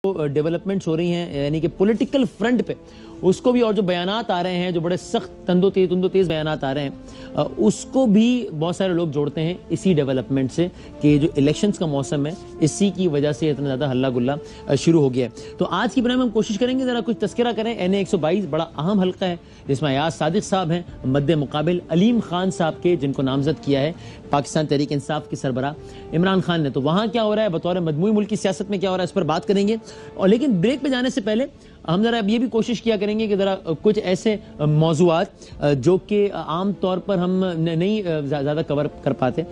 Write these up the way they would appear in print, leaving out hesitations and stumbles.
Developments हो रही हैं यानी कि पॉलिटिकल फ्रंट पे उसको भी, और जो बयानात आ रहे हैं जो बड़े सख्त तुंदो तेज बयानात आ रहे हैं उसको भी बहुत सारे लोग जोड़ते हैं इसी डेवलपमेंट से कि जो इलेक्शंस का मौसम है इसी की वजह से इतना ज़्यादा हल्ला गुल्ला शुरू हो गया है। तो आज की प्रोग्राम में हम कोशिश करेंगे ज़रा कुछ तस्करा करें। NA 122 बड़ा अहम हल्का है जिसमें अयाज सादिक साहब हैं मद्दे मुकाबिल अलीम खान साहब के, जिनको नामजद किया है पाकिस्तान तहरीक इंसाफ के सरबराह इमरान खान ने। तो वहाँ क्या हो रहा है बतौर मजमूई मुल्क की सियासत में क्या हो रहा है इस पर बात करेंगे। और लेकिन ब्रेक पे जाने से पहले हम जरा ये भी कोशिश किया करेंगे कि जरा कुछ ऐसे मौजूआत जो कि आम तौर पर हम नहीं ज़्यादा कवर कर पाते,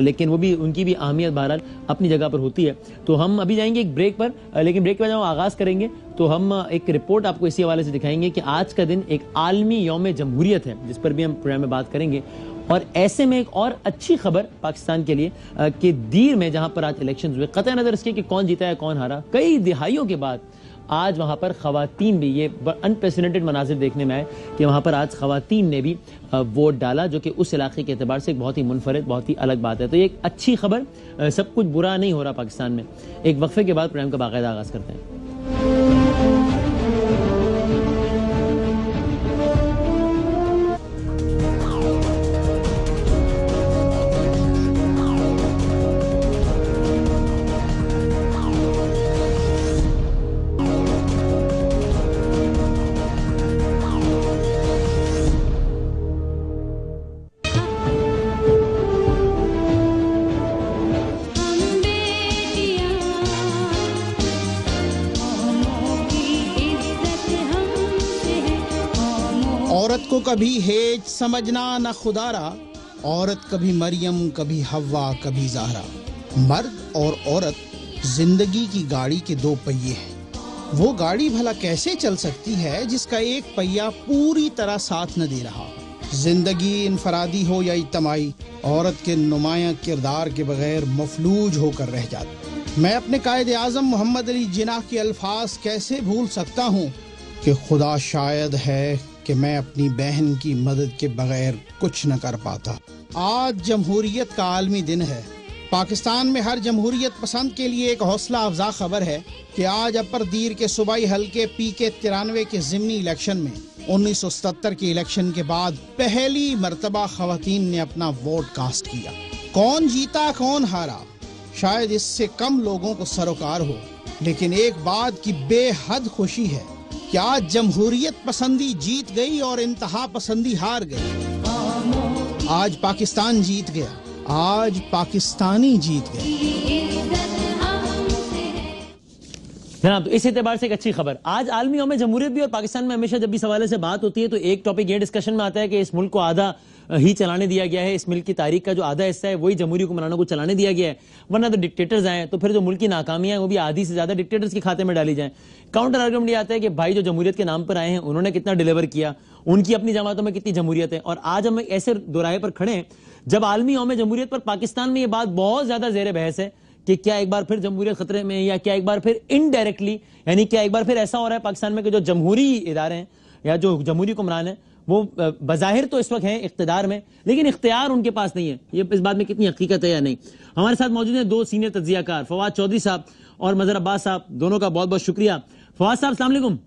लेकिन वो भी उनकी भी अहमियत बहरहाल अपनी जगह पर होती है। तो हम अभी जाएंगे एक ब्रेक पर, लेकिन ब्रेक के बाद हम आगाज़ करेंगे तो हम एक रिपोर्ट आपको इसी हवाले से दिखाएंगे कि आज का दिन एक आलमी यौम जमहूरियत है जिस पर भी हम प्रोग्राम में बात करेंगे। और ऐसे में एक और अच्छी खबर पाकिस्तान के लिए कि दीर में जहां पर आज इलेक्शंस हुए, कतई नजर इसके कि कौन जीता है कौन हारा, कई दिहाइयों के बाद आज वहां पर खवातीन भी, ये अनप्रेसिडेंटेड मनाजिर देखने में आए कि वहां पर आज खवातीन ने भी वोट डाला, जो कि उस इलाके के एतबार से एक बहुत ही मुनफरिद, बहुत ही अलग बात है। तो ये एक अच्छी खबर, सब कुछ बुरा नहीं हो रहा पाकिस्तान में। एक वक्फे के बाद प्रोग्राम का बाकायदा आगाज करते हैं। औरत को कभी हेज समझना न खुदारा, औरत कभी मरियम कभी हव्वा कभी ज़हरा। मर्द और औरत जिंदगी की गाड़ी के दो पहिए हैं। वो गाड़ी भला कैसे चल सकती है जिसका एक पहिया पूरी तरह साथ न दे रहा। जिंदगी इनफरादी हो या इज्तमाई, औरत के नुमाया किरदार के बगैर मफलूज होकर रह जाती। मैं अपने कायद आज़म मोहम्मद अली जिन्नाह के अल्फाज कैसे भूल सकता हूँ कि खुदा शायद है कि मैं अपनी बहन की मदद के बगैर कुछ न कर पाता। आज जमहूरियत का आलमी दिन है। पाकिस्तान में हर जमहूरियत पसंद के लिए एक हौसला अफजा खबर है कि आज अपर दीर के सूबाई हल्के PK 93 के ज़िमनी इलेक्शन में 1977 के इलेक्शन के बाद पहली मर्तबा खवातीन ने अपना वोट कास्ट किया। कौन जीता कौन हारा शायद इससे कम लोगों को सरोकार हो, लेकिन एक बात की बेहद खुशी है कि आज जमहूरियत पसंदी जीत गई और इंतहा पसंदी हार गई। आज पाकिस्तान जीत गया, आज पाकिस्तानी जीत गए। जनाब, तो इस एतबार से एक अच्छी खबर, आज आलमी यौम जमहूरियत भी, और पाकिस्तान में हमेशा जब भी इस हवाले से बात होती है तो एक टॉपिक ये डिस्कशन में आता है कि इस मुल्क को आधा ही चलाने दिया गया है, इस मुल्क की तारीख का जो आधा हिस्सा है वही जमहूरी हुक्मरानों को चलाने दिया गया है, वरना तो डिक्टेटर्स आए तो फिर जो मुल्क की नाकामियां हैं वो भी आधी से ज्यादा डिक्टेटर्स के खाते में डाली जाएं। काउंटर आर्गुमेंट ये आता है कि भाई जो जमहूरियत के नाम पर आए हैं उन्होंने कितना डिलीवर किया, उनकी अपनी जमातों में कितनी जमहूरियत है। और आज हम ऐसे दोराहे पर खड़े हैं जब आलमी यौम जमहूरियत पर पाकिस्तान में ये बात बहुत ज्यादा जेर बहस है कि क्या एक बार फिर जमहूरियत खतरे में है, या क्या एक बार फिर इनडायरेक्टली, यानी क्या एक बार फिर ऐसा हो रहा है पाकिस्तान में कि जो जमहूरी इदारे हैं या जो जमहूरी हुक्मरान है वो बज़ाहिर तो इस वक्त हैं इख्तिदार में, लेकिन इख्तियार उनके पास नहीं है। ये इस बात में कितनी हकीकत है या नहीं। हमारे साथ मौजूद हैं दो सीनियर तज्जियाकार, फवाद चौधरी साहब और मजहर अब्बास साहब, दोनों का बहुत बहुत शुक्रिया। फवाद साहब अस्सलाम वालेकुम।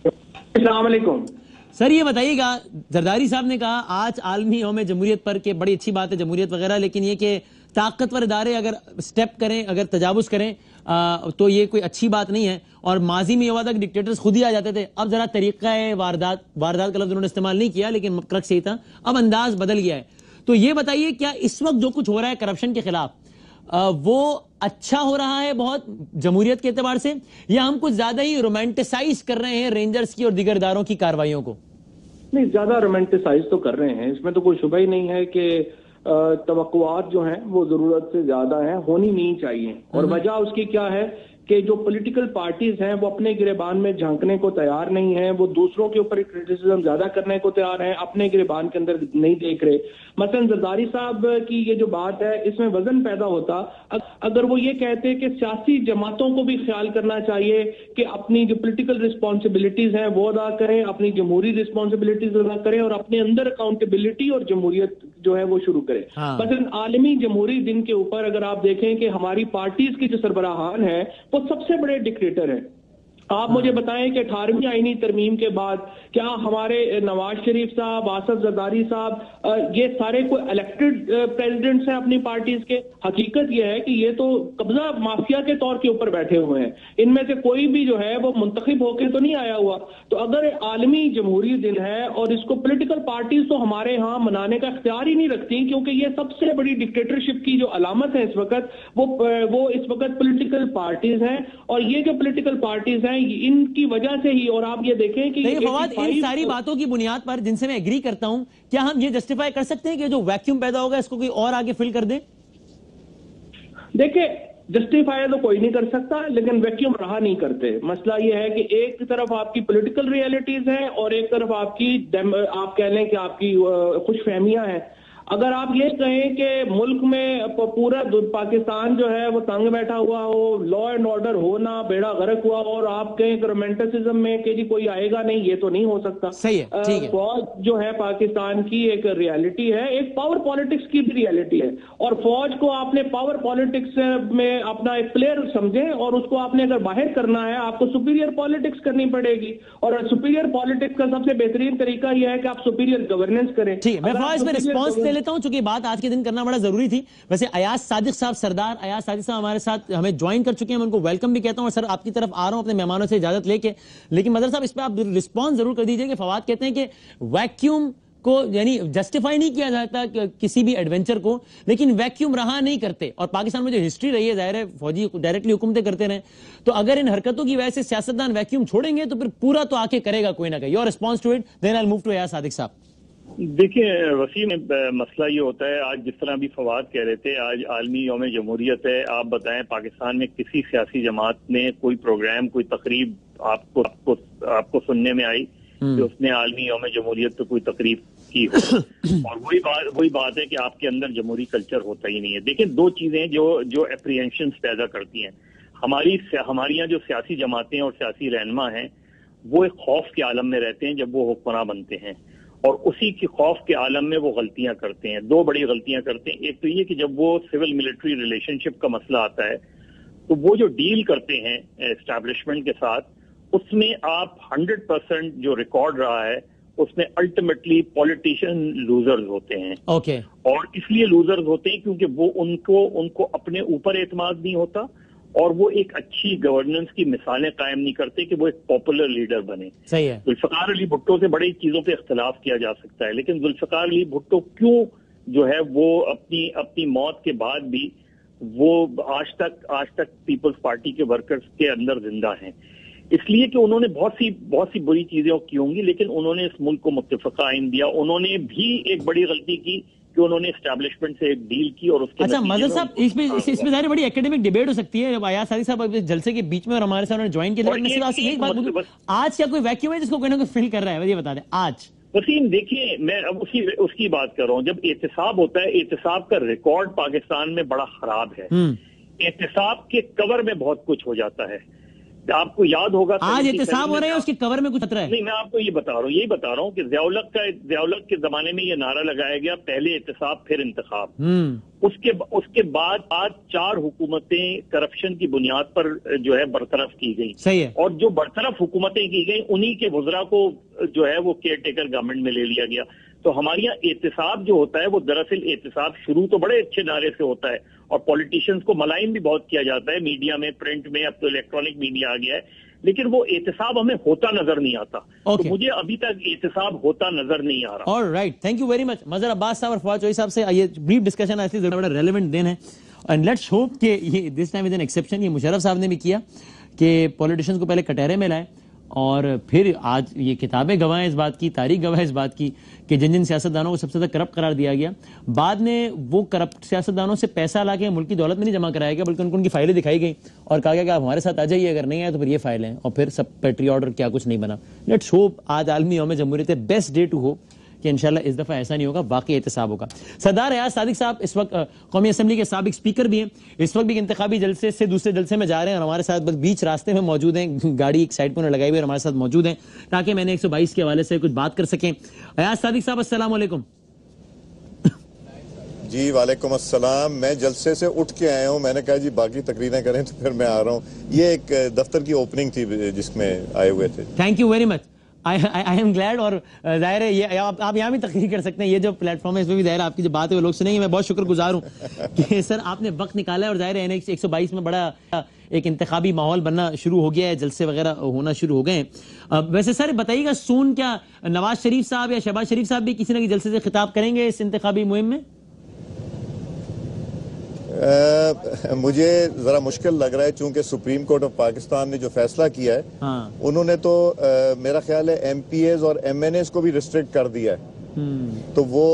अस्सलाम वालेकुम। सर ये बताइएगा, जरदारी साहब ने कहा आज आलमी यौम जमहूरियत पर के बड़ी अच्छी बात है जमहूरियत वगैरह, लेकिन ये कि ताकतवर इदारे अगर स्टेप करें, अगर तजावुज करें तो ये कोई अच्छी बात नहीं है। और माजी में ये हुआ था कि डिक्टेटर्स खुद ही आ जाते थे, अब जरा तरीका है वारदात का लफ्ज उन्होंने इस्तेमाल नहीं किया लेकिन क्रक्स यही था, अब अंदाज बदल गया है। तो ये बताइए क्या इस वक्त जो कुछ हो रहा है करप्शन के खिलाफ वो अच्छा हो रहा है बहुत जमहूरियत के एतबार से, या हम कुछ ज्यादा ही रोमांटिसाइज कर रहे हैं रेंजर्स की और दीगर इदारों की कार्रवाइयों को? नहीं, ज्यादा रोमांटिसाइज तो कर रहे हैं, इसमें तो कोई शुबा ही नहीं है कि तवक्कुआत जो हैं वो जरूरत से ज्यादा हैं, होनी नहीं चाहिए। और वजह उसकी क्या है कि जो पॉलिटिकल पार्टीज हैं वो अपने गिरेबान में झांकने को तैयार नहीं है, वो दूसरों के ऊपर क्रिटिसिज्म ज्यादा करने को तैयार हैं, अपने गिरेबान के अंदर नहीं देख रहे। मसलन जरदारी साहब की ये जो बात है इसमें वजन पैदा होता अगर वो ये कहते कि सियासी जमातों को भी ख्याल करना चाहिए कि अपनी जो पॉलिटिकल रिस्पॉन्सिबिलिटीज हैं वो अदा करें, अपनी जमहूरी रिस्पॉन्सिबिलिटीज अदा करें और अपने अंदर अकाउंटेबिलिटी और जमहूरियत जो है वो शुरू करें। हाँ। मसलन आलमी जमहूरी दिन के ऊपर अगर आप देखें कि हमारी पार्टीज की जो सरबराहान है वो सबसे बड़े डिक्टेटर है। आप मुझे बताएं कि 18वीं आईनी तरमीम के बाद क्या हमारे नवाज शरीफ साहब, आसफ जरदारी साहब, ये सारे कोई इलेक्टेड प्रेसिडेंट्स हैं अपनी पार्टीज के? हकीकत यह है कि ये तो कब्जा माफिया के तौर के ऊपर बैठे हुए हैं। इनमें से कोई भी जो है वो मुंतखब होकर तो नहीं आया हुआ। तो अगर आलमी जमहूरी दिन है और इसको पॉलिटिकल पार्टीज तो हमारे यहाँ मनाने का इख्तियार ही नहीं रखती, क्योंकि ये सबसे बड़ी डिक्टेटरशिप की जो अलामत है इस वक्त, वो इस वक्त पॉलिटिकल पार्टीज हैं। और ये जो पॉलिटिकल पार्टीज हैं इनकी वजह से ही, और आप ये देखें कि फवाद, इन सारी बातों की बुनियाद पर जिनसे मैं एग्री करता हूं, क्या हम ये जस्टिफाई कर सकते हैं कि जो वैक्यूम पैदा होगा इसको कोई और आगे फिल कर दे? देखिए, जस्टिफाई तो कोई नहीं कर सकता, लेकिन वैक्यूम रहा नहीं करते। मसला यह है कि एक तरफ आपकी पॉलिटिकल रियलिटीज हैं और एक तरफ आपकी आप कह लें कि आपकी खुशफहमियां हैं। अगर आप ये कहें कि मुल्क में पूरा पाकिस्तान जो है वो तंग बैठा हुआ हो, लॉ एंड ऑर्डर हो ना, बेड़ा गर्क हुआ, और आप कहें रोमांटिसिज्म में कि जी कोई आएगा नहीं, ये तो नहीं हो सकता। सही है, ठीक है। फौज जो है पाकिस्तान की एक रियलिटी है, एक पावर पॉलिटिक्स की भी रियलिटी है, और फौज को आपने पावर पॉलिटिक्स में अपना एक प्लेयर समझें, और उसको आपने अगर बाहर करना है आपको सुपीरियर पॉलिटिक्स करनी पड़ेगी। और सुपीरियर पॉलिटिक्स का सबसे बेहतरीन तरीका यह है कि आप सुपीरियर गवर्नेंस करें। ठीक है, मैं फौज में रिस्पॉन्स ले लेता हूं, चूंकि बात आज के दिन करना बड़ा जरूरी थी। वैसे अयाज सादिक साहब, सरदार अयाज सादिक साहब हमारे साथ हमें ज्वाइन कर चुके हैं, मैं उनको वेलकम भी कहता हूं। और सर, आपकी तरफ आ रहा हूं अपने मेहमानों से इजाजत लेके, लेकिन मदर साहब इस पर आप रिस्पॉन्स जरूर कर दीजिए कि फवाद कहते हैं कि वैक्यूम को यानी जस्टिफाई नहीं किया जाता किसी भी एडवेंचर को, लेकिन वैक्यूम रहा नहीं करते। और पाकिस्तान में जो हिस्ट्री रही है, जाहिर है फौजी डायरेक्टली हुकूमतें करते रहे, तो अगर इन हरकतों की वजह से सियासतदान वैक्यूम छोड़ेंगे तो फिर पूरा तो आके करेगा कोई ना कोई। Your response to it, then I will move to Ayaz Sadiq साहब। देखिए वसीम, मसला ये होता है, आज जिस तरह अभी फवाद कह रहे थे, आज आलमी यौम जमहूरियत है। आप बताएं, पाकिस्तान में किसी सियासी जमात ने कोई प्रोग्राम, कोई तकरीब आपको सुनने में आई कि उसने आलमी यौम जमहूरियत पे कोई तकरीब की हो? और वही बात है कि आपके अंदर जमहूरी कल्चर होता ही नहीं है। देखिए, दो चीजें जो एप्रीहेंशन पैदा करती हैं, हमारी यहाँ जो सियासी जमातें और सियासी रहनुमा हैं, वो एक खौफ के आलम में रहते हैं जब वो हुक्मरान बनते हैं, और उसी के खौफ के आलम में वो गलतियां करते हैं। दो बड़ी गलतियां करते हैं। एक तो ये कि जब वो सिविल मिलिट्री रिलेशनशिप का मसला आता है, तो वो जो डील करते हैं एस्टैब्लिशमेंट के साथ, उसमें आप 100% जो रिकॉर्ड रहा है, उसमें अल्टीमेटली पॉलिटिशियन लूजर्स होते हैं। ओके। और इसलिए लूजर्स होते हैं क्योंकि वो उनको अपने ऊपर एतमाद नहीं होता, और वो एक अच्छी गवर्नेंस की मिसालें कायम नहीं करते कि वो एक पॉपुलर लीडर बने। सही है। जुल्फिकार अली भुट्टो से बड़ी चीजों पे इख्तलाफ किया जा सकता है, लेकिन जुल्फिकार अली भुट्टो क्यों जो है वो अपनी मौत के बाद भी वो आज तक पीपल्स पार्टी के वर्कर्स के अंदर जिंदा हैं? इसलिए कि उन्होंने बहुत सी बुरी चीजें की होंगी, लेकिन उन्होंने इस मुल्क को मुत्तफ़िक़ा आइन दिया। उन्होंने भी एक बड़ी गलती की कि उन्होंने एस्टैब्लिशमेंट से एक डील की, और उसके अच्छा मदर साहब, इसमें जाहिर बड़ी एकेडमिक डिबेट हो सकती है। अयाज सादिक साहब जलसे के बीच में और हमारे साथ उन्होंने ज्वाइन किया, यही बात बोलूं, आज क्या कोई वैक्यूम है जिसको कोई ना कोई फिल कर रहा है? ये बता दें आज। वसीम, देखिए, मैं अब उसकी बात कर रहा हूँ। जब एहतिसाब होता है, एहतिसाब का रिकॉर्ड पाकिस्तान में बड़ा खराब है। एहतिसाब के कवर में बहुत कुछ हो जाता है। आपको याद होगा आज एहतिसाब हो रहे हैं, उसके कवर में कुछ खतरा है? नहीं, मैं आपको यही बता रहा हूँ कि ज़ियाउल हक के जमाने में ये नारा लगाया गया, पहले एहतिसाब फिर इंतखाब। उसके बाद आज 4 हुकूमतें करप्शन की बुनियाद पर जो है बरतरफ की गई। सही है। और जो बरतरफ हुकूमतें की गई, उन्हीं के वज़रा को जो है वो केयर टेकर गवर्नमेंट में ले लिया गया। तो हमारे यहाँ एहतिसाब जो होता है, वो दरअसल एहतिसाब शुरू तो बड़े अच्छे नारे से होता है, और पॉलिटिशियंस को मलाइन भी बहुत किया जाता है मीडिया में, प्रिंट में, अब तो इलेक्ट्रॉनिक मीडिया आ गया है, लेकिन वो एहतिसाब हमें होता नजर नहीं आता। तो मुझे अभी तक एहतिसाब होता नजर नहीं आ रहा। Alright, thank you very much Mazhar Abbas sahab और फवाद चौधरी साहब से ये ब्रीफ डिस्कशन ऐसे बड़ा रेलेवेंट दिन है, एंड लेट्स होप कि ये this time is an exception. ये मुशर्रफ साहब ने भी किया कि पॉलिटिशियंस को पहले कटहरे में लाए, और फिर आज ये किताबें गवाह इस बात की, तारीख गवाह इस बात की कि जिन सियासतदानों को सबसे ज्यादा करप्ट करार दिया गया, बाद में वो करप्ट सियासतदानों से पैसा लाके मुल्क की दौलत में नहीं जमा कराया गया, बल्कि उनकी फाइलें दिखाई गई और कहा गया कि आप हमारे साथ आ जाइए, अगर नहीं आए तो फिर ये फाइल है, और फिर सब पेट्रियट और क्या कुछ नहीं बना। लेट्स होप आज आलमी यौम जमहूरियत है, बेस्ट डे टू होप कि इंशाल्लाह इस दफा ऐसा नहीं होगा, बाकी एहतिसाब होगा। सरदार अयाज सादिक साहब इस वक्त कौमी असम्बली के साबिक स्पीकर भी हैं, इस वक्त भी इंतखाबी जलसे से दूसरे जलसे में जा रहे हैं, और हमारे साथ बस बीच रास्ते में मौजूद हैं, गाड़ी एक साइड पर लगाई हुई है, हमारे साथ मौजूद हैं ताकि मैंने 122 के हवाले से कुछ बात कर सकें। अयाज सादिक साहब, अस्सलाम वालेकुम। जी वालेकुम अस्सलाम। मैं जलसे से उठ के आया हूँ, मैंने कहा जी बाकी तकरीरें करें तो फिर मैं आ रहा हूँ। ये एक दफ्तर की ओपनिंग थी जिसमें आए हुए थे। Thank you very much, I am glad. और जाहिर है ये आप यहाँ भी तकरीर कर सकते हैं, ये जो प्लेटफॉर्म है इसमें भी जाहिर है आपकी जो बात है वो लोग सुनेंगे। मैं बहुत शुक्रगुजार हूँ कि सर आपने वक्त निकाला है। और जाहिर है 122 में बड़ा एक इंतखाबी माहौल बनना शुरू हो गया है, जलसे वगैरह होना शुरू हो गए हैं। वैसे सर बताइएगा, सून क्या नवाज शरीफ साहब या शहबाज शरीफ साहब भी किसी न किसी जलसे से खिताब करेंगे इस इंतखाबी मुहिम में? मुझे जरा मुश्किल लग रहा है, चूंकि सुप्रीम कोर्ट ऑफ पाकिस्तान ने जो फैसला किया है, हाँ। उन्होंने तो मेरा ख्याल है एमपीएज और एमएनएस को भी रिस्ट्रिक्ट कर दिया है। तो वो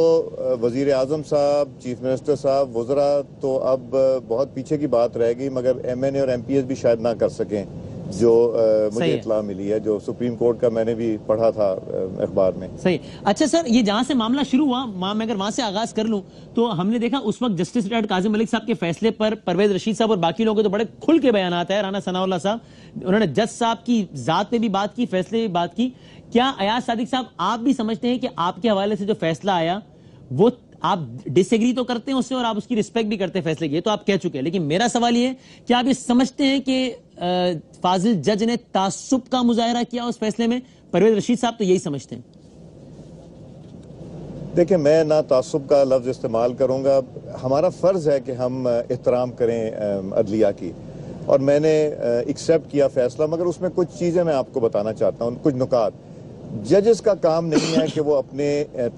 वजीर आजम साहब, चीफ मिनिस्टर साहब, वज़रा तो अब बहुत पीछे की बात रह गई, मगर एमएनए और एमपीएस भी शायद ना कर सकें, जो मुझे इत्तला मिली है, जो सुप्रीम कोर्ट का मैंने भी पढ़ा था अखबार में। सही। अच्छा सर, ये जहां से मामला शुरू हुआ, मैं अगर वहां से आगाज कर लूं, तो हमने देखा उस वक्त जस्टिस रिटायर्ड काजिम मलिक साहब के फैसले पर परवेज रशीद साहब और बाकी लोगों के तो बड़े खुल के बयानात है। राना सनाउल्लाह साहब, उन्होंने जज साहब की जात पे भी बात की, फैसले भी बात की। क्या अयाज सादिक साहब आप भी समझते हैं कि आपके हवाले से जो फैसला आया वो आप डिसएग्री तो करते हैं उससे और आप उसकी रिस्पेक्ट भी करते हैं फैसले की, तो आप कह चुके हैं, लेकिन मेरा सवाल ये है कि आप ये समझते हैं कि फाजिल जज ने तासुब का मुजाहरा किया उस फैसले में? परवेज रशीद साहब तो यही समझते हैं। देखिए, मैं ना तासुब का लफ्ज इस्तेमाल करूंगा। हमारा फर्ज है कि हम एहतराम करें अदलिया की, और मैंने एक्सेप्ट किया फैसला, मगर उसमें कुछ चीजें मैं आपको बताना चाहता हूं, कुछ नुकात। जजेस का काम नहीं है कि वो अपने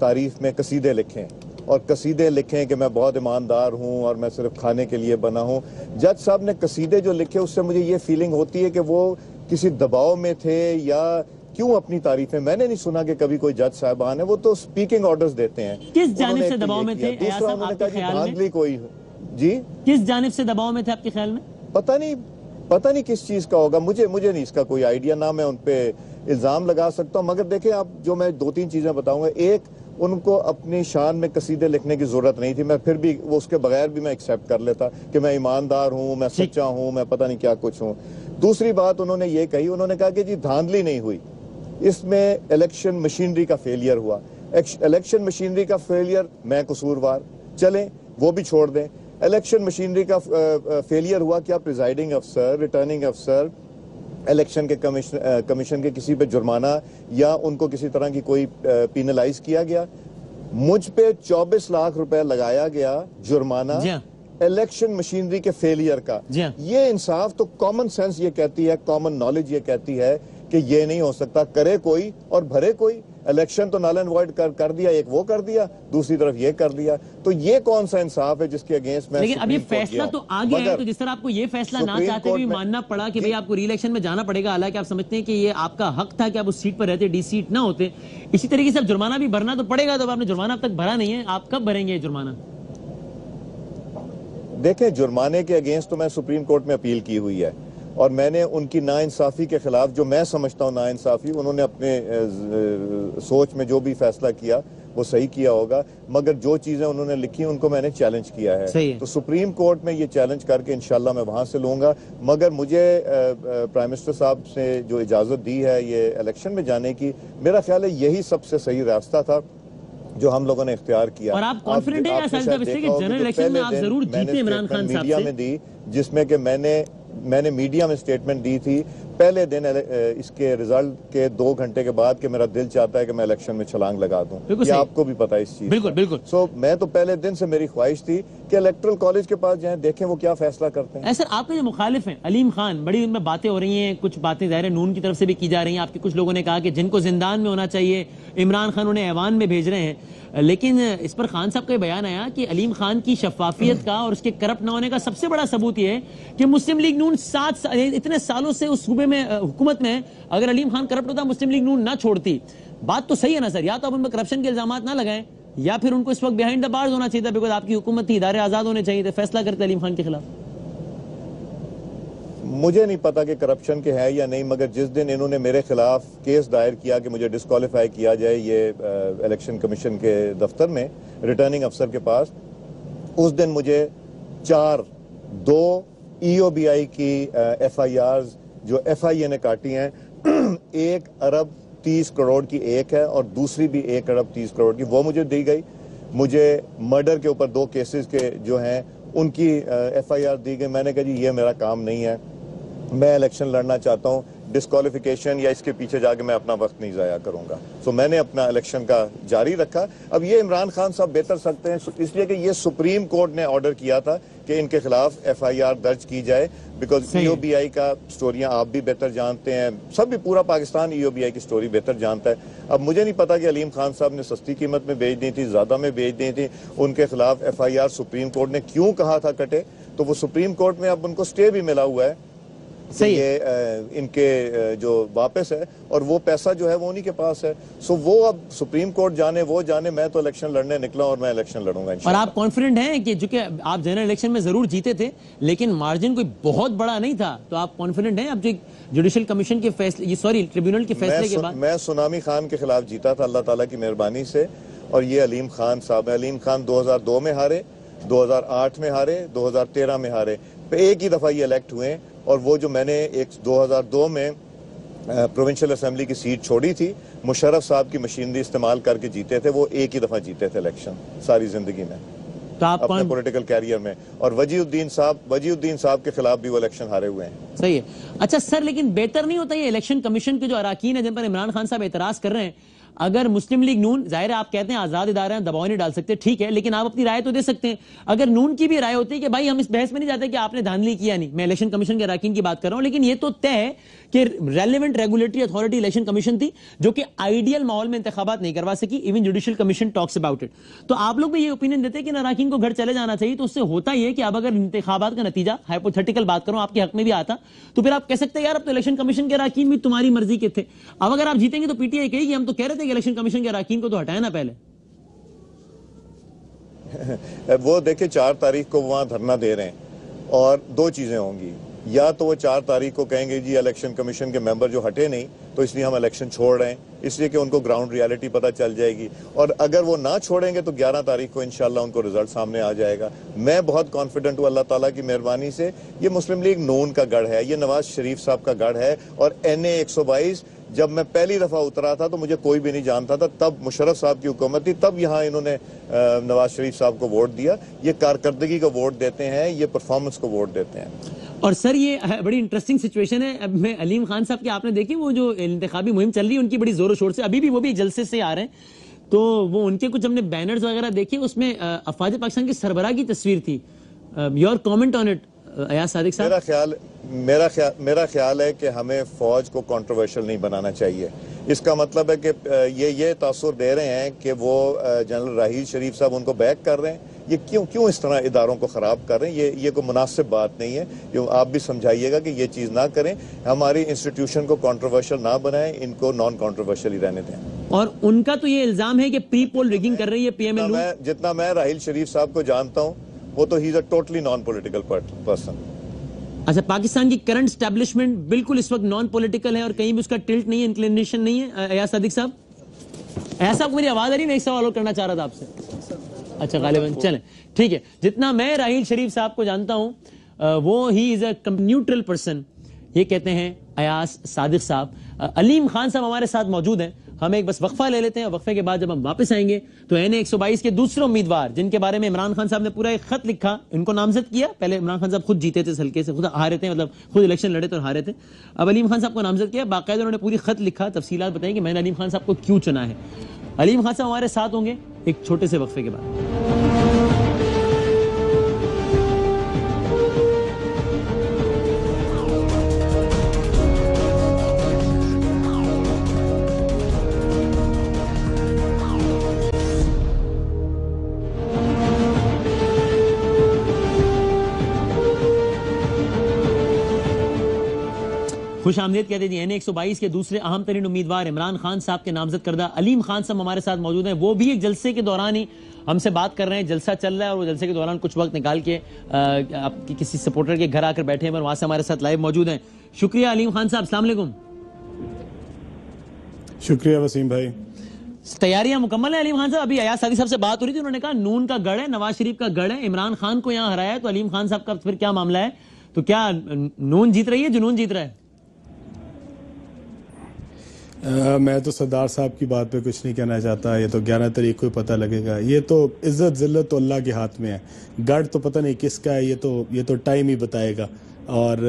तारीफ में कसीदे लिखें और कसीदे लिखें कि मैं बहुत ईमानदार हूं और मैं सिर्फ खाने के लिए बना हूं। जज साहब ने कसीदे जो लिखे, उससे मुझे ये फीलिंग होती है कि वो किसी दबाव में थे, या क्यों अपनी तारीफें। मैंने नहीं सुना कि कभी कोई जज साहबान है, वो तो स्पीकिंग ऑर्डर्स देते हैं। किस जानिब से दबाव में थे? दूसरा उन्होंने कहा धांधली कोई जी, किस जानिब से दबाव में थे आपके ख्याल में? पता नहीं किस चीज का होगा, मुझे नहीं इसका कोई आइडिया, ना मैं उन पे इल्जाम लगा सकता हूं। मगर देखिए, आप जो मैं 2-3 चीजें बताऊंगा। एक, उनको अपनी शान में कसीदे लिखने की जरूरत नहीं थी, मैं फिर भी वो उसके बगैर भी मैं एक्सेप्ट कर लेता कि मैं ईमानदार हूं, मैं सच्चा हूं, मैं पता नहीं क्या कुछ हूं। दूसरी बात उन्होंने ये कही, उन्होंने कहा कि जी धांधली नहीं हुई, इसमें इलेक्शन मशीनरी का फेलियर हुआ। इलेक्शन मशीनरी का फेलियर, मैं कसूरवार, चलें वो भी छोड़ दें। इलेक्शन मशीनरी का फेलियर हुआ, क्या प्रिजाइडिंग अफसर, रिटर्निंग अफसर, इलेक्शन के कमीशन के किसी पे जुर्माना या उनको किसी तरह की कोई पीनलाइज किया गया? मुझ पे 24 लाख रुपए लगाया गया जुर्माना इलेक्शन मशीनरी के फेलियर का। ये इंसाफ तो कॉमन सेंस ये कहती है, कॉमन नॉलेज ये कहती है कि ये नहीं हो सकता। करे कोई और भरे कोई। इलेक्शन तो नल एंड वॉइड कर दिया, एक वो कर दिया, दूसरी तरफ ये कर दिया। तो ये कौन सा इंसाफ है जिसके अगेंस्ट मैं? लेकिन अब ये फैसला तो आ गया है, तो जिस तरह आपको ये फैसला ना चाहते हुए मानना पड़ा कि भाई आपको री इलेक्शन में जाना पड़ेगा, हालांकि आप समझते हैं कि ये आपका हक था कि आप उस सीट पर रहते, डी सीट ना होते, इसी तरीके से अब जुर्माना भी भरना तो पड़ेगा। तो आपने जुर्माना अब तक भरा नहीं है, आप कब भरेंगे जुर्माना? देखें, जुर्माने के अगेंस्ट तो मैं सुप्रीम कोर्ट में अपील की हुई है, और मैंने उनकी नाइंसाफी के खिलाफ, जो मैं समझता हूं नाइंसाफी, उन्होंने अपने सोच में जो भी फैसला किया वो सही किया होगा, मगर जो चीजें उन्होंने लिखी उनको मैंने चैलेंज किया है। तो सुप्रीम कोर्ट में ये चैलेंज करके इंशाल्लाह मैं वहां से लूंगा। मगर मुझे प्राइम मिनिस्टर साहब से जो इजाजत दी है ये इलेक्शन में जाने की, मेरा ख्याल है यही सबसे सही रास्ता था जो हम लोगों ने इख्तियार किया। और आप कॉन्फिडेंट हैं जनरल इलेक्शन में आप जरूर जीते इमरान खान साहब से? मीडिया में दी, जिसमें कि मैंने मीडिया में स्टेटमेंट दी थी पहले दिन इसके रिजल्ट के 2 घंटे के बाद कि मेरा दिल चाहता है कि मैं इलेक्शन में छलांग लगा दूं। ये आपको भी पता है इस चीज। बिल्कुल। सो मैं तो पहले दिन से मेरी ख्वाहिश थी कि इलेक्टोरल कॉलेज के पास जाएं, देखें वो क्या फैसला करते हैं। सर, आपके जो मुखालिफ हैं अलीम खान, बड़ी उनमें बातें हो रही हैं, कुछ बातें ज़ाहिर है नून की तरफ से भी की जा रही हैं। आपके कुछ लोगों ने कहा कि जिनको जिंदान में होना चाहिए इमरान खान उन्हें ऐवान में भेज रहे हैं, लेकिन इस पर खान साहब का बयान आया कि अलीम खान की शफाफियत का और उसके करप्ट न होने का सबसे बड़ा सबूत यह है कि मुस्लिम लीग नून इतने सालों से उस सूबे में हुकूमत में, अगर अलीम खान करप्ट होता मुस्लिम लीग नून ना छोड़ती। बात तो सही है ना सर? या तो आप उन पर करप्शन के इल्जाम ना लगाएं, या फिर उनको इस वक्त बिहाइंड द बार्स होना चाहिए था, बिकॉज आपकी हुकूमत थी, इदारे आजाद होने चाहिए थे, फैसला करते अलीम खान के खिलाफ। मुझे नहीं पता कि करप्शन के है या नहीं, मगर जिस दिन इन्होंने मेरे खिलाफ केस दायर किया कि मुझे डिस्क्वालीफाई किया जाए ये इलेक्शन कमीशन के दफ्तर में रिटर्निंग अफसर के पास, उस दिन मुझे 2 EOBI की FIRs जो FIA ने काटी हैं, 1 अरब 30 करोड़ की एक है और दूसरी भी 1 अरब 30 करोड़ की, वो मुझे दी गई। मुझे मर्डर के ऊपर 2 केसेस के जो हैं उनकी FIR दी गई। मैंने कहा जी ये मेरा काम नहीं है, मैं इलेक्शन लड़ना चाहता हूँ, डिस्क्वालिफिकेशन या इसके पीछे जाके मैं अपना वक्त नहीं ज़ाया करूंगा। सो मैंने अपना इलेक्शन का जारी रखा। अब ये इमरान खान साहब बेहतर सकते हैं इसलिए कि ये सुप्रीम कोर्ट ने ऑर्डर किया था कि इनके खिलाफ FIR दर्ज की जाए, बिकॉज EOBI का स्टोरियां आप भी बेहतर जानते हैं, सब भी पूरा पाकिस्तान EOBI की स्टोरी बेहतर जानता है। अब मुझे नहीं पता कि अलीम खान साहब ने सस्ती कीमत में बेच दी थी, ज्यादा में बेच दी थी, उनके खिलाफ FIR सुप्रीम कोर्ट ने क्यों कहा था कटे, तो वो सुप्रीम कोर्ट में अब उनको स्टे भी मिला हुआ है। सही ये इनके जो वापस है और वो पैसा जो है वो उन्हीं के पास है। सो वो अब सुप्रीम कोर्ट जाने वो जाने, मैं तो इलेक्शन लड़ने निकला और मैं इलेक्शन लड़ूंगा। और आप कॉन्फिडेंट हैं कि जो कि आप जनरल इलेक्शन में जरूर जीते थे लेकिन मार्जिन कोई बहुत बड़ा नहीं था, तो आप कॉन्फिडेंट हैं अब जो जुडिशियल कमीशन के फैसले, सॉरी ट्रिब्यूनल के फैसले के बाद? मैं सुनामी खान के खिलाफ जीता था अल्लाह ताला की मेहरबानी से, और ये अलीम खान साहब है। अलीम खान 2002 में हारे, 2008 में हारे, 2013 में हारे, एक ही दफा ये इलेक्ट हुए। और वो जो मैंने 2002 में प्रोविंशियल असेंबली की सीट छोड़ी थी, मुशर्रफ साहब की मशीनरी इस्तेमाल करके जीते थे, वो एक ही दफा जीते थे इलेक्शन सारी जिंदगी में, तो आप अपने पॉलिटिकल कैरियर में। और वजीउद्दीन साहब के खिलाफ भी वो इलेक्शन हारे हुए हैं। सही है। अच्छा सर, लेकिन बेहतर नहीं होता ये इलेक्शन कमीशन के जो अराकीन है जिन पर इमरान खान साहब एतराज कर रहे हैं, अगर मुस्लिम लीग नून, जाहिर है आप कहते हैं आजाद इदारे हैं, दबाव नहीं डाल सकते, ठीक है, लेकिन आप अपनी राय तो दे सकते हैं। अगर नून की भी राय होती है कि भाई हम इस बहस में नहीं जाते कि आपने धांधली किया नहीं, मैं इलेक्शन कमीशन के अराकीन की बात कर रहा हूं, लेकिन ये तो तय है कि relevant regulatory authority election commission थी जो कि आइडियल माहौल में इंतखाबात नहीं करवा सकी, even judicial commission talks about it. तो आप लोग भी ये ओपिनियन देते हैं कि अराकीन को घर चले जाना चाहिए। तो उससे होता ही है कि अब अगर इंतखाबात का नतीजा, हाइपोथेटिकल बात करूं, आपके हक में भी आता, तो फिर आप कह सकते हैं यार अब तो इलेक्शन कमीशन के अराकीन भी तुम्हारी मर्जी के थे। अब अगर आप जीतेंगे तो PTI कहेगी हम तो कह रहे थे कि इलेक्शन कमीशन के अराकीन को तो हटाया ना पहले। वो देखिए 4 तारीख को वहां धरना दे रहे हैं और 2 चीजें होंगी, या तो वो 4 तारीख को कहेंगे जी इलेक्शन कमीशन के मेंबर जो हटे नहीं तो इसलिए हम इलेक्शन छोड़ रहे हैं, इसलिए कि उनको ग्राउंड रियलिटी पता चल जाएगी। और अगर वो ना छोड़ेंगे तो 11 तारीख को इंशाल्लाह उनको रिजल्ट सामने आ जाएगा। मैं बहुत कॉन्फिडेंट हूँ अल्लाह ताला की मेहरबानी से। ये मुस्लिम लीग नून का गढ़ है, ये नवाज शरीफ साहब का गढ़ है। और NA 122 जब मैं पहली दफा उतरा था तो मुझे कोई भी नहीं जानता था, तब मुशर्रफ साहब की हुकूमत थी, तब यहाँ इन्होंने नवाज शरीफ साहब को वोट दिया। ये कारकर्दगी को वोट देते हैं, ये परफॉर्मेंस को वोट देते हैं। और सर ये बड़ी इंटरेस्टिंग सिचुएशन है। अब मैं अलीम खान साहब की, आपने देखी वो जो इंतखाबी मुहिम चल रही है उनकी बड़ी जोरों शोर से, अभी भी वो भी जलसे से आ रहे हैं, तो वो उनके कुछ हमने बैनर्स वगैरह देखे, उसमें अफवाज पाकिस्तान की सरबराह की तस्वीर थी। Your comment on it Ayaz Sadiq साहब? मेरा ख्याल है कि हमें फौज को कंट्रोवर्शियल नहीं बनाना चाहिए। इसका मतलब है कि ये तासुर दे रहे हैं कि वो जनरल राहील शरीफ साहब उनको बैक कर रहे हैं। ये क्यों इस तरह इदारों को खराब कर रहे हैं? ये कोई मुनासिब बात नहीं है। ये आप भी समझाइएगा कि ये चीज ना करें, हमारी इंस्टीट्यूशन को कंट्रोवर्शियल ना बनाएं, इनको नॉन कंट्रोवर्शियल ही रहने दें। और उनका तो ये इल्जाम है कि प्री पोल रिगिंग कर रही है PML। जितना मैं राहील शरीफ साहब को जानता हूँ वो तो he is a totally non political person. अच्छा, पाकिस्तान की करंट एस्टैब्लिशमेंट बिल्कुल इस वक्त नॉन पॉलिटिकल है और कहीं भी उसका टिल्ट नहीं है, इंक्लिनेशन नहीं है। अयाज सादिक साहब, ऐसा मेरी आवाज आ रही है, मैं एक सवाल और करना चाह रहा था आपसे। अच्छा, गालिबन चलें, ठीक है। जितना मैं राहील शरीफ साहब को जानता हूं वो he is a neutral person, ये कहते हैं अयाज सादिक साहब। अलीम खान साहब हमारे साथ मौजूद हैं। हम एक बस वक्फा ले लेते हैं, वक्फे के बाद जब हम वापस आएंगे तो NA 122 के दूसरे उम्मीदवार जिनके बारे में इमरान खान साहब ने पूरा एक खत लिखा, इनको नामजद किया। पहले इमरान खान साहब खुद जीते थे, हल्के से खुद हारे थे, मतलब खुद इलेक्शन लड़े थे और हारे थे। अब अलीम खान साहब को नामजद किया, बाकायदा उन्होंने पूरी खत लिखा, तफसीलात बताई कि मैंने अलीम खान साहब को क्यों चुना है। अलीम खान साहब हमारे साथ होंगे एक छोटे से वक्फे के बाद। खुश आमदीद कहते हैं। NA 122 के दूसरे अहम तरीन उम्मीदवार इमरान खान साहब के नामजद करदा अलीम खान साहब हमारे साथ मौजूद हैं। वो भी एक जलसे के दौरान ही हमसे बात कर रहे हैं। जलसा चल रहा है और वो जलसे के दौरान कुछ वक्त निकाल के आपकी किसी सपोर्टर के घर आकर बैठे हैं, पर वहां से हमारे साथ लाइव मौजूद हैं। शुक्रिया अलीम खान साहब, अस्सलाम वालेकुम। शुक्रिया वसीम भाई। तैयारियां मुकम्मल है अलीम खान साहब? अभी अयाज सादी साहब से बात हो रही थी, उन्होंने कहा नून का गढ़ है, नवाज शरीफ का गढ़ है, इमरान खान को यहां हराया है, तो अलीम खान साहब का फिर क्या मामला है? तो क्या नून जीत रही है, जुनून जीत रहा है? मैं तो सरदार साहब की बात पे कुछ नहीं कहना चाहता। ये तो 11 तारीख को ही पता लगेगा। ये तो इज्जत जिल्लत तो अल्लाह के हाथ में है। गढ़ तो पता नहीं किसका है, ये तो टाइम ही बताएगा। और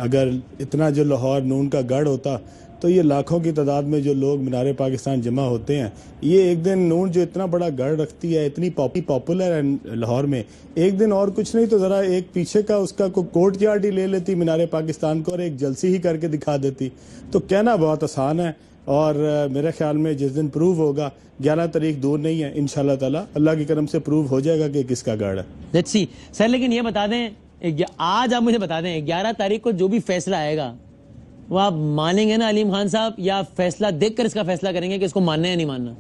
अगर इतना जो लाहौर नून का गढ़ होता तो ये लाखों की तादाद में जो लोग मीनार पाकिस्तान जमा होते हैं, ये एक दिन नून जो इतना बड़ा गढ़ रखती है, इतनी पॉपुलर है लाहौर में, एक दिन और कुछ नहीं तो ज़रा एक पीछे का उसका कोई कोर्ट यार्ड ही ले लेती मीनार पाकिस्तान को और एक जलसी ही करके दिखा देती। तो कहना बहुत आसान है और मेरे ख्याल में जिस दिन प्रूव होगा, 11 तारीख दूर नहीं है, इंशाल्लाह ताला अल्लाह की करम से प्रूव हो जाएगा कि किसका गढ़ है। लेट्स सी सर, लेकिन ये बता दें, आज आप मुझे बता दें 11 तारीख को जो भी फैसला आएगा वो आप मानेंगे ना अलीम खान साहब, या फैसला देखकर इसका फैसला करेंगे कि इसको मानना है या नहीं मानना?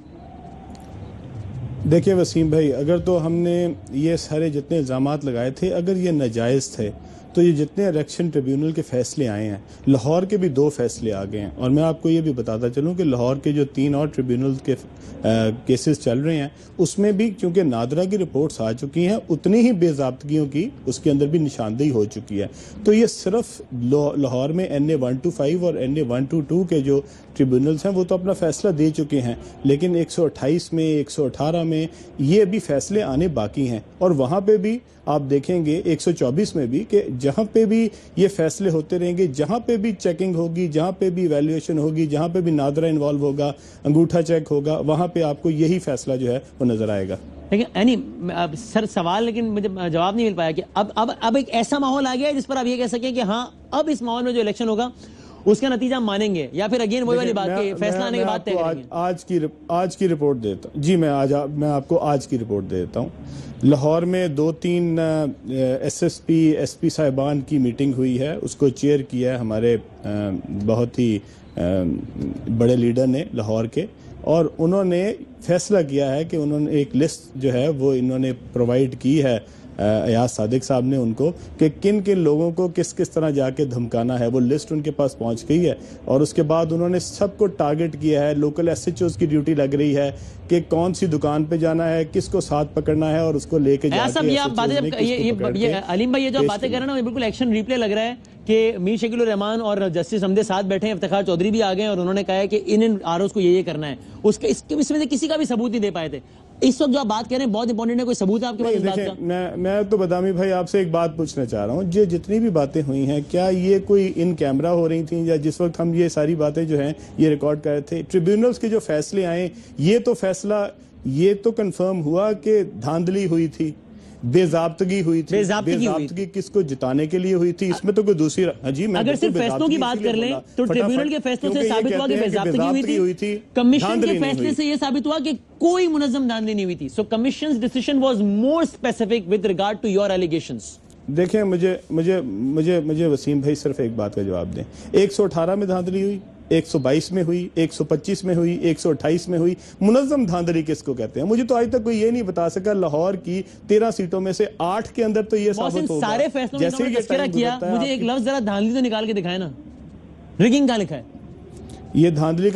देखिए वसीम भाई, अगर तो हमने ये सारे जितने इल्ज़ामात लगाए थे अगर ये नाजायज़ थे तो ये जितने इलेक्शन ट्रिब्यूनल के फैसले आए हैं, लाहौर के भी 2 फैसले आ गए हैं। और मैं आपको ये भी बताता चलूँ कि लाहौर के जो 3 और ट्रिब्यूनल के केसेस चल रहे हैं उसमें भी चूंकि नादरा की रिपोर्ट्स आ चुकी हैं, उतनी ही बेज़ाब्तगियों की उसके अंदर भी निशानदेही हो चुकी है। तो ये सिर्फ लाहौर में NA 125 और NA 122 के जो ट्रिब्यूनल्स हैं वो तो अपना फैसला दे चुके हैं, लेकिन 128 में 118 में ये भी फैसले आने बाकी हैं। और वहाँ पे भी आप देखेंगे 124 में भी कि जहाँ पे भी ये फैसले होते रहेंगे, जहाँ पे भी चेकिंग होगी, जहाँ पे भी वैल्यूएशन होगी, जहाँ पे भी नादरा इन्वॉल्व होगा, अंगूठा चेक होगा, वहाँ पे आपको यही फैसला जो है वो नजर आएगा। लेकिन यानी सर सवाल, लेकिन मुझे जवाब नहीं मिल पाया कि अब एक ऐसा माहौल आ गया है जिस पर आप ये कह सकें कि हाँ अब इस माहौल में जो इलेक्शन होगा उसका नतीजा मानेंगे, या फिर अगेन वही वाली बात कि फैसला आने के बाद तय करेंगे? आज की रिपोर्ट देता हूँ जी, मैं आपको आज की रिपोर्ट दे देता हूँ। लाहौर में 2-3 SSP SP साहिबान की मीटिंग हुई है, उसको चेयर किया है हमारे बहुत ही बड़े लीडर ने लाहौर के, और उन्होंने फैसला किया है कि उन्होंने एक लिस्ट जो है वो इन्होंने प्रोवाइड की है अयाज सादिक साहब ने उनको, कि किन किन लोगों को किस किस तरह जाके धमकाना है। वो लिस्ट उनके पास पहुंच गई है और उसके बाद उन्होंने सबको टारगेट किया है। लोकल SHOs की ड्यूटी लग रही है कि कौन सी दुकान पे जाना है, किसको साथ पकड़ना है और उसको लेके जाके। ये आप बातें अलीम भाई ये जो आप बातें कर रहे हैं ना, बिल्कुल एक्शन रिप्ले लग रहा है कि मीर शकील रहमान और जस्टिस हमदे साथ बैठे हैं, इफ्तिखार चौधरी भी आ गए और उन्होंने कहा है कि इन ROs को ये करना है। इसमें से किसी का भी सबूत नहीं दे पाए थे। इस वक्त जो आप बात कर रहे हैं बहुत इंपॉर्टेंट है, कोई सबूत है आपके पास इस बात का? मैं तो बदामी भाई आपसे एक बात पूछना चाह रहा हूँ, ये जितनी भी बातें हुई हैं क्या ये कोई इन कैमरा हो रही थी, या जिस वक्त हम ये सारी बातें जो हैं ये रिकॉर्ड कर रहे थे? ट्रिब्यूनल्स के जो फैसले आए, ये तो फैसला ये तो कंफर्म हुआ कि धांधली हुई थी, बेजाब्तगी हुई थी। बेजाब्तगी किसको जिताने के लिए हुई थी? इसमें तो कोई दूसरी जी, मैं अगर सिर्फ फैसलों की बात कर लें तो ट्रिब्यूनल के फैसलों से साबित हुआ कि बेजाब्तगी हुई थी। कमीशन के फैसले से यह साबित हुआ कि कोई मुनज़्ज़म धांधली नहीं हुई थी। So commission's decision was more specific with regard to your allegations. देखें, मुझे वसीम भाई सिर्फ एक बात का जवाब दें। 118 में धांधली हुई, 122 में हुई, 125 में हुई, 128 में हुई। मुनज़्ज़म धांधली किसको कहते हैं? मुझे तो आज तक कोई ये नहीं बता सका लाहौर की 13 सीटों में से 8 के अंदर तो ये साबित होगा। सारे फैसलों में जैसे तज़किरा किया, मुझे एक लफ्ज जरा धांधली तो निकाल के दिखाए ना। रिगिंग कहाँ लिखा है? ये धांधली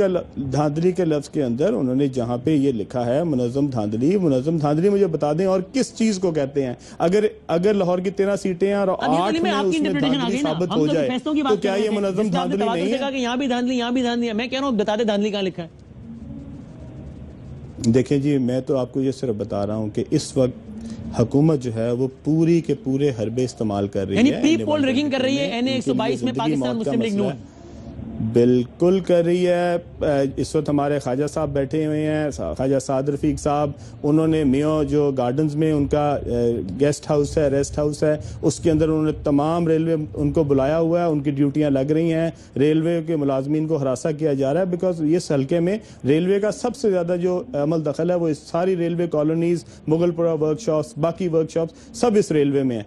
के लफ्ज के अंदर उन्होंने जहां पे ये लिखा है मुनज़्ज़म धांधली मुझे बता दें और किस चीज को कहते हैं? अगर लाहौर की 13 सीटें हैं और 8 में उसमें धांधली साबित हो जाए तो क्या ये मुनज़्ज़म धांधली नहीं है? यहाँ भी धांधली, यहाँ भी धांधली है। मैं कह रहा हूँ बता दे धांधली कहाँ लिखा है। देखिए जी, मैं तो आपको ये सिर्फ बता रहा हूँ कि इस वक्त हुकूमत जो है वो पूरी के पूरे हरबे इस्तेमाल कर रही है, प्री पोल रिगिंग कर रही है। NA 122 में पाकिस्तान मुस्लिम लीग नून बिल्कुल कर रही है। इस वक्त हमारे ख्वाजा साहब बैठे हुए हैं, ख्वाजा साद रफीक साहब, उन्होंने मियो जो गार्डन्स में उनका गेस्ट हाउस है, रेस्ट हाउस है, उसके अंदर उन्होंने तमाम रेलवे उनको बुलाया हुआ है, उनकी ड्यूटियां लग रही हैं। रेलवे के मुलाजमीन को हरासा किया जा रहा है बिकॉज इस हल्के में रेलवे का सबसे ज़्यादा जो अमल दखल है वो इस सारी रेलवे कॉलोनीज, मुगलपुरा वर्कशॉप्स, बाकी वर्कशॉप्स सब इस रेलवे में है,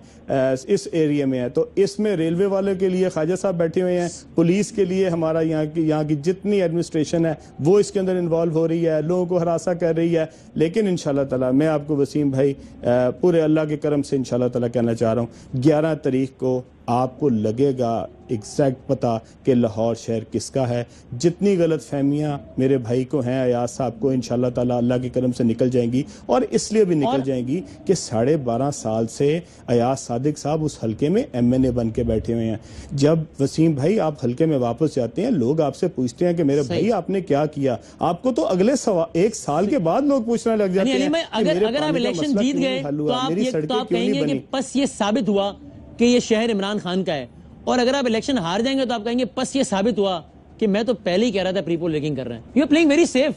इस एरिया में है। तो इसमें रेलवे वालों के लिए ख्वाजा साहब बैठे हुए हैं, पुलिस के लिए हमारा यहाँ की जितनी एडमिनिस्ट्रेशन है वो इसके अंदर इन्वॉल्व हो रही है, लोगों को हरासा कर रही है। लेकिन इंशाल्लाह ताला मैं आपको वसीम भाई पूरे अल्लाह के करम से इंशाल्लाह ताला कहना चाह रहा हूँ 11 तारीख को आपको लगेगा एग्जैक्ट पता कि लाहौर शहर किसका है। जितनी गलत फहमियाँ मेरे भाई को हैं अयाज साहब को, इंशाल्लाह ताला अल्लाह के करम से निकल जाएंगी, और इसलिए भी निकल जाएंगी कि 12.5 साल से अयाज सादिक साहब उस हल्के में MNA बन के बैठे हुए हैं। जब वसीम भाई आप हल्के में वापस जाते हैं, लोग आपसे पूछते हैं कि मेरे भाई आपने क्या किया, आपको तो अगले 1 साल के बाद लोग पूछने लग जाते हैं। अगर आप इलेक्शन जीत गए तो आप कहेंगे कि बस ये साबित हुआ कि ये शहर इमरान खान का है, और अगर आप इलेक्शन हार जाएंगे तो आप कहेंगे बस ये साबित हुआ कि मैं तो पहले ही कह रहा था प्री पोल रिगिंग कर रहे हैं। You are playing very safe.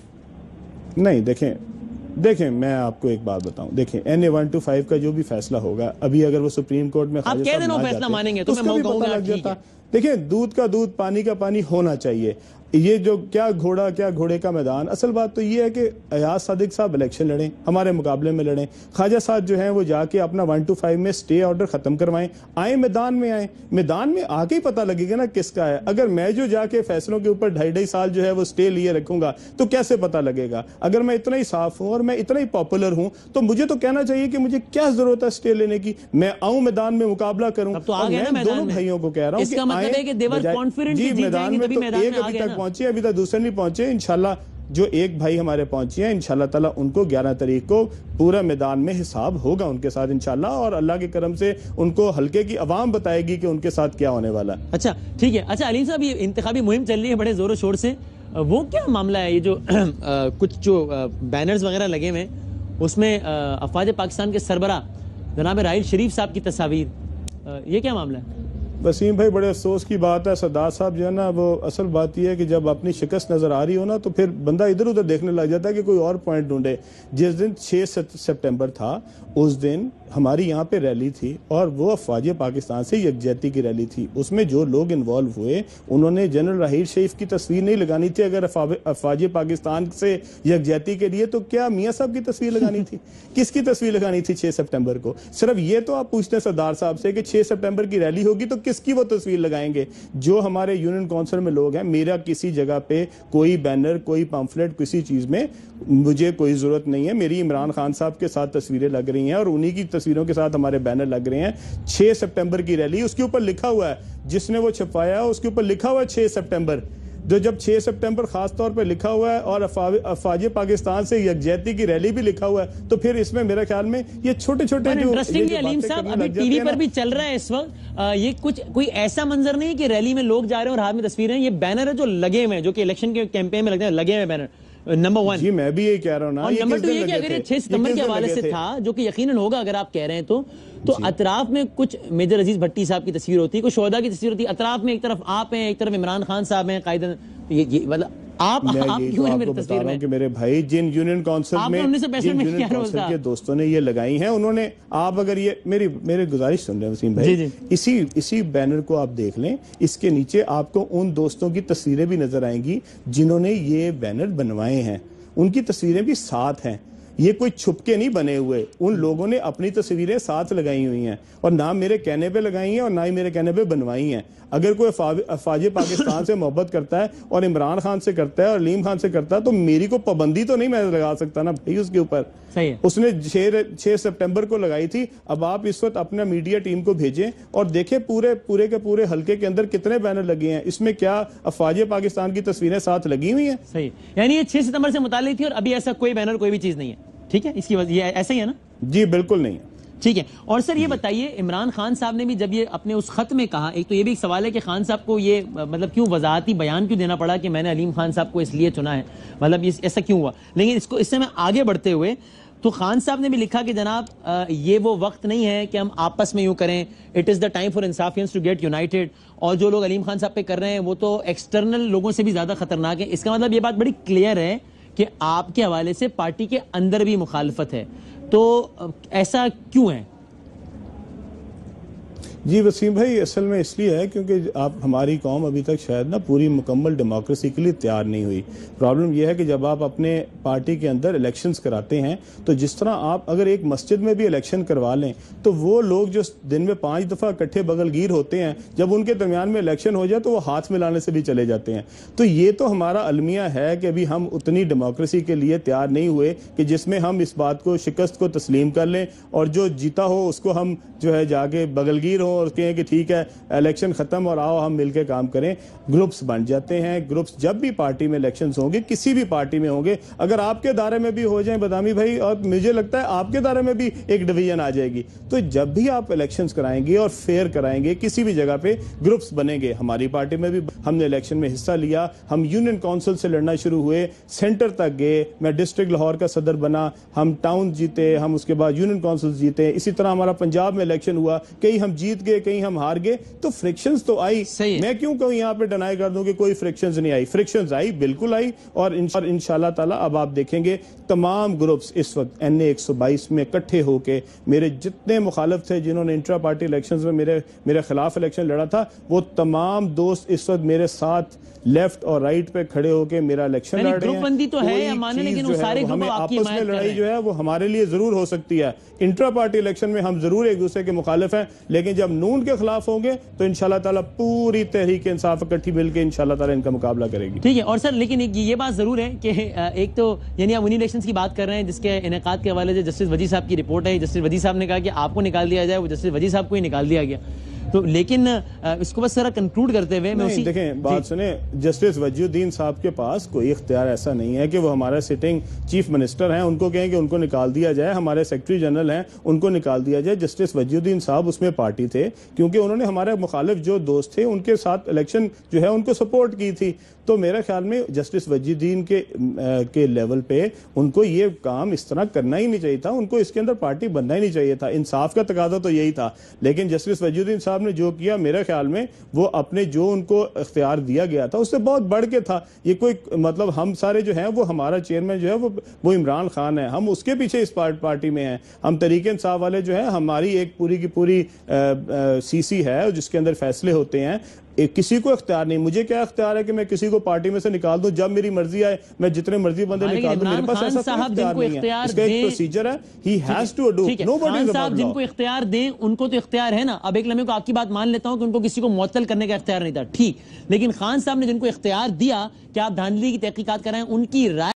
नहीं, देखें मैं आपको एक बात बताऊं, देखें NA 125 का जो भी फैसला होगा, अभी अगर वो सुप्रीम कोर्ट में आप कह देना फैसला मानेंगे तो मैं पता लग जाता। देखें, दूध का दूध पानी का पानी होना चाहिए। ये जो क्या घोड़ा क्या घोड़े का मैदान, असल बात तो ये है कि अयाज सादिक साहब इलेक्शन लड़ें, हमारे मुकाबले में लड़ें, ख्वाजा साहब जो हैं वो जाके अपना 125 में स्टे ऑर्डर खत्म करवाएं, आए मैदान में आए, मैदान में आके ही पता लगेगा ना किसका है। अगर मैं जो जाके फैसलों के ऊपर 2.5 साल जो है वो स्टे लिए रखूंगा तो कैसे पता लगेगा। अगर मैं इतना ही साफ हूं और मैं इतना ही पॉपुलर हूं तो मुझे तो कहना चाहिए कि मुझे क्या जरूरत है स्टे लेने की, मैं आऊं मैदान में मुकाबला करूं। तो मैं दोनों भाइयों को कह रहा हूं इसका मतलब है कि दे वर कॉन्फिडेंट कि जीत जाएंगे, तभी मैदान में आ गए ना। पहुंचे, अभी तक दूसरे नहीं पहुंचे। इंशाल्लाह जो एक भाई हमारे पहुंचे हैं, इंशाल्लाह ताला उनको 11 तारीख को पूरा मैदान में हिसाब होगा उनके साथ इंशाल्लाह, और अल्लाह के करम से उनको हल्के की आवाम बताएगी कि उनके साथ क्या होने वाला है। अच्छा ठीक है। अच्छा अलीम साहब, ये इंतखाबी मुहिम चल रही है बड़े जोरों शोर से, वो क्या मामला है? ये जो कुछ जो बैनर्स वगैरह लगे हुए हैं उसमें अफवाज पाकिस्तान के सरबरा जनाब राहिल शरीफ साहब की तस्वीर, ये क्या मामला है? वसीम भाई, बड़े अफसोस की बात है, सरदार साहब जो है ना, वो असल बात यह है कि जब अपनी शिकस्त नजर आ रही हो ना तो फिर बंदा इधर उधर देखने लग जाता है कि कोई और पॉइंट ढूंढे। जिस दिन 6 सितंबर था उस दिन हमारी यहाँ पे रैली थी और वो अफवाज पाकिस्तान से यकजहती की रैली थी। उसमें जो लोग इन्वॉल्व हुए उन्होंने जनरल राहिल शरीफ की तस्वीर नहीं लगानी थी। अगर अफवाज पाकिस्तान से यकजहती के लिए तो क्या मियाँ साहब की तस्वीर लगानी थी? किसकी तस्वीर लगानी थी 6 सितंबर को? सिर्फ ये तो आप पूछते हैं सरदार साहब से कि 6 सितंबर की रैली होगी तो किसकी वो तस्वीर लगाएंगे? जो हमारे यूनियन काउंसिल में लोग हैं, मेरा किसी जगह पे कोई बैनर, कोई पम्फलेट, किसी चीज में मुझे कोई जरूरत नहीं है। मेरी इमरान खान साहब के साथ तस्वीरें लग रही हैं और उन्हीं की तस्वीरों के साथ हमारे बैनर लग रहे हैं। 6 सितंबर की रैली, उसके ऊपर लिखा हुआ है, जिसने वो छपवाया है उसके ऊपर लिखा हुआ है 6 सितंबर। जो जब 6 सितंबर खास तौर पे लिखा हुआ है और अफवाज पाकिस्तान से यकजहती की रैली भी लिखा हुआ है, तो फिर इसमें मेरे ख्याल में ये छोटे-छोटे जो इंटरेस्टिंगली अलीम साहब अभी टीवी पर भी चल रहा है इस वक्त, ये कुछ कोई ऐसा मंजर नहीं कि रैली में लोग जा रहे हैं और हाथ में तस्वीरें, ये बैनर है जो लगे हुए हैं, जो कि इलेक्शन के कैंपेन में लगते हैं, लगे हुए बैनर। नंबर 1 जी, मैं भी यही कह रहा हूं ना। और नंबर 2 ये कि अगर ये 6 सितंबर के हवाले से था, जो कि यकीनन होगा अगर आप कह रहे हैं तो अतराफ में कुछ मेजर अजीज भट्टी साहब की तस्वीर होती है, कुछ शोहदा की तस्वीर होती है, अतराफ में एक तरफ आप हैं, एक तरफ इमरान खान साहब हैं, कायदन ये मतलब आप क्यों है मेरी तस्वीर में? कि मेरे भाई जिन यूनियन काउंसिल में के दोस्तों ने ये लगाई हैं, उन्होंने, आप अगर ये मेरी गुजारिश सुन रहे हैं वसीम भाई, इसी बैनर को आप देख लें, इसके नीचे आपको उन दोस्तों की तस्वीरें भी नजर आएंगी जिन्होंने ये बैनर बनवाए हैं, उनकी तस्वीरें भी साथ हैं। ये कोई छुपके नहीं बने हुए, उन लोगों ने अपनी तस्वीरें साथ लगाई हुई हैं और ना मेरे कहने पे लगाई हैं और ना ही मेरे कहने पे बनवाई हैं। अगर कोई अफवाज पाकिस्तान से मोहब्बत करता है और इमरान खान से करता है और अलीम खान से करता है तो मेरी को पाबंदी तो नहीं मैं लगा सकता ना भाई उसके ऊपर। सही है। उसने 6 सितंबर को लगाई थी। अब आप इस वक्त अपना मीडिया टीम को भेजें और देखें पूरे के पूरे हल्के के अंदर कितने बैनर लगे हैं, इसमें क्या अफवाज पाकिस्तान की तस्वीरें साथ लगी हुई हैं? सही, यानी ये 6 सितंबर से मुताल्लिक थी और अभी ऐसा कोई बैनर, कोई भी चीज नहीं है। ठीक है, इसकी वजह ऐसा ही है ना? जी बिल्कुल नहीं है। ठीक है। और सर ये बताइए, इमरान खान साहब ने भी जब ये अपने उस खत में कहा, एक तो ये भी एक सवाल है कि खान साहब को ये मतलब क्यों वजाहती बयान क्यों देना पड़ा कि मैंने अलीम खान साहब को इसलिए चुना है, मतलब ये ऐसा क्यों हुआ? लेकिन इससे मैं आगे बढ़ते हुए तो खान साहब ने भी लिखा कि जनाब ये वो वक्त नहीं है कि हम आपस में यूं करें, it is the time for Insafians to get united. और जो लोग अलीम खान साहब पे कर रहे हैं वो तो एक्सटर्नल लोगों से भी ज्यादा खतरनाक है। इसका मतलब ये बात बड़ी क्लियर है कि आपके हवाले से पार्टी के अंदर भी मुखालफत है, तो ऐसा क्यों है? जी वसीम भाई, असल में इसलिए है क्योंकि आप, हमारी कौम अभी तक शायद ना पूरी मुकम्मल डेमोक्रेसी के लिए तैयार नहीं हुई। प्रॉब्लम यह है कि जब आप अपने पार्टी के अंदर इलेक्शंस कराते हैं तो जिस तरह आप अगर एक मस्जिद में भी इलेक्शन करवा लें तो वो लोग जो दिन में 5 दफ़ा इकट्ठे बगलगीर होते हैं, जब उनके दरमियान में इलेक्शन हो जाए तो वो हाथ मिलाने से भी चले जाते हैं। तो ये तो हमारा अलमिया है कि अभी हम उतनी डेमोक्रेसी के लिए तैयार नहीं हुए कि जिसमें हम इस बात को, शिकस्त को तस्लीम कर लें और जो जीता हो उसको हम जो है जाके बगलगीर हो हों और कहें कि ठीक है इलेक्शन खत्म और आओ हम मिलकर काम करें। ग्रुप्स बन जाते हैं। ग्रुप्स जब भी पार्टी में इलेक्शंस होंगे, किसी भी पार्टी में होंगे, अगर आपके दायरे में भी हो जाए बदामी भाई, और मुझे लगता है आपके दायरे में भी एक डिवीजन आ जाएगी, तो जब भी आप इलेक्शंस कराएंगे और फेयर कराएंगे, किसी भी जगह पे ग्रुप्स बनेंगे। हमारी पार्टी में भी हमने इलेक्शन में हिस्सा लिया, हम यूनियन काउंसिल से लड़ना शुरू हुए, सेंटर तक गए, मैं डिस्ट्रिक्ट लाहौर का सदर बना, हम टाउन जीते, हम उसके बाद यूनियन काउंसिल जीते, इसी तरह हमारा पंजाब में इलेक्शन हुआ, कहीं हम जीत गए कहीं हम हार गए, तो फ्रिक्शंस तो आई। मैं क्यों कहूं यहां पे डिनाई कर दूं कि कोई फ्रिक्शंस नहीं आई? फ्रिक्शंस आई, बिल्कुल आई, और इंशाल्लाह ताला अब आप देखेंगे तमाम ग्रुप्स इस वक्त NA 122 में इकट्ठे होके, मेरे जितने मुखालिफ थे जिन्होंने इंट्रा पार्टी इलेक्शंस में मेरे खिलाफ इलेक्शन लड़ा था, वो तमाम दोस्त इस वक्त मेरे साथ लेफ्ट और राइट पे खड़े होके मेरा इलेक्शन लड़ रहे हैं। ग्रुपबंदी तो है या माने, लेकिन वो सारे ग्रुप आपकी आपस में लड़ाई जो है वो हमारे लिए जरूर हो सकती है। इंट्रा पार्टी इलेक्शन में हम जरूर एक दूसरे के मुखालिफ हैं, लेकिन जब नून के खिलाफ होंगे तो इंशाल्लाह ताला पूरी तहरीक इंसाफ इकट्ठी मिलकर इंशाल्लाह ताला इनका मुकाबला करेगी। ठीक है। और सर लेकिन ये बात जरूर है कि एक तो यानी आप उन्हीं इलेक्शंस की बात कर रहे हैं जिसके इनेकाद के हवाले से जस्टिस वजी साहब की रिपोर्ट है, जस्टिस वजी साहब ने कहा कि आपको निकाल दिया जाए, वो जस्टिस वजी साहब को ही निकाल दिया गया। तो लेकिन इसको बस जरा कंक्लूड करते हुए मैं उसी देखें बात सुने, जस्टिस वजीउद्दीन साहब के पास कोई इख्तियार ऐसा नहीं है कि वो हमारे सिटिंग चीफ मिनिस्टर हैं, उनको कहें कि उनको निकाल दिया जाए, हमारे सेक्रेटरी जनरल हैं उनको निकाल दिया जाए। जस्टिस वजीउद्दीन साहब उसमें पार्टी थे, क्योंकि उन्होंने हमारे मुखालिफ जो दोस्त थे उनके साथ इलेक्शन जो है उनको सपोर्ट की थी। तो मेरे ख्याल में जस्टिस वजीउद्दीन के लेवल पे उनको ये काम इस तरह करना ही नहीं चाहिए था, उनको इसके अंदर पार्टी बनना ही नहीं चाहिए था। इंसाफ का तकाजा तो यही था, लेकिन जस्टिस वजीउद्दीन साहब ने जो किया, मेरे ख्याल में वो अपने जो उनको इख्तियार दिया गया था उससे बहुत बढ़ के था। ये कोई मतलब हम सारे जो हैं वो, हमारा चेयरमैन जो है वो इमरान खान है, हम उसके पीछे इस पार्टी में हैं। हम तरीके इंसाफ वाले जो है, हमारी एक पूरी की पूरी CC है जिसके अंदर फैसले होते हैं। किसी को इख्तियार नहीं, मुझे क्या इख्तियार है कि मैं किसी को पार्टी में से निकाल दूं, जब मेरी मर्जी आए मैं जितने मर्जी बंदे निकाल दूं, मेरे पास ऐसा कोई इख्तियार नहीं है। इसका एक प्रोसीजर है, he has to do, nobody is about law. जिनको इख्तियार दें उनको तो इख्तियार है ना। अब एक लम्हे को आपकी बात मान लेता हूं कि उनको किसी को मुअत्तल करने का इख्तियार नहीं था, ठीक, लेकिन खान साहब ने जिनको इख्तियार दिया कि आप धांधली की तहकीकात कराएं, उनकी राय